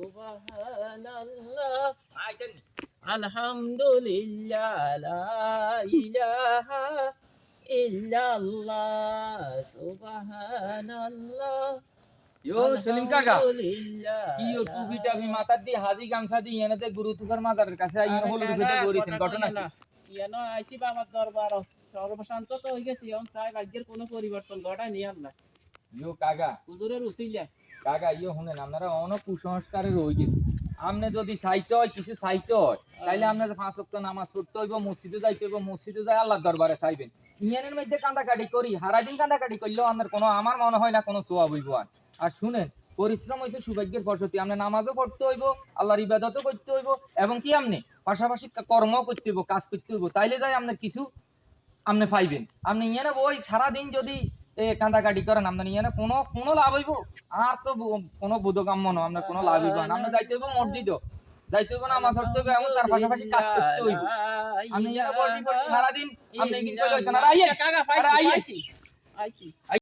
সুবহানাল্লাহ আলহামদুলিল্লাহ লা ইলাহা ইল্লাল্লাহ সুবহানাল্লাহ ইয়ো সেলিম কাকা আলহামদুলিল্লাহ কি ও টুপি টাপি মাথার দিয়ে হাজি গামছা দিয়ে এনেতে গুরু তুকার মাথার কাছে আইন হলুদ ফেটে করেছেন ঘটনা কি? ইয়ানো আইসি বাবার দরবার সর্বশান্ত তো হয়ে গেছি এখন চাই ভাগ্যের কোনো পরিবর্তন ঘটায়নি আল্লাহ ইয়ো কাকা হুজুরের উসিলা কাকা ইয়ো শুনেন আপনারা অন কুসংস্কারের হয়ে গেছে। আপনি যদি চাইতে হয় কিছু চাইতে হয় তাইলে আপনার 5 ওয়াক্ত নামাজ পড়তে হইব, মসজিদে যাইতে হইব, মসজিদে যাই আল্লাহর দরবারে চাইবেন। ইয়ানের মধ্যে কান্দাকাটি করি সারাদিন কান্দাকাটি করলেও আপনার কোনো আমার মনে হয় না কোনো সোয়াব হইব। আর শুনেন পরিশ্রম হইছে সৌভাগ্যের ফসতি। আপনি নামাজও পড়তে হইব, আল্লাহর ইবাদতও করতে হইব এবং কি আপনি পাশাপাশি কর্ম করতে হইব, কাজ করতে হইব, তাইলে যাই আপনার কিছু আপনি পাইবেন। আপনি ইয়ানে ওই সারাদিন যদি কান্দাকাটি করেন আপনার ইয়ানে কোনো লাভ হইব? আর তো কোনো বোধগম্য নয়, আপনার কোনো লাভ হইব না। আপনি যাইতে হইব মসজিদও যাইতে হইব, নামাজ পড়তে হইব এবং তার পাশাপাশি কাজ করতে হইব। আপনি ইয়ানে বসে সারাদিন আপনি কি কইতে হইছেন? আর আইয়ে কাকা আর আইয়ে আইছি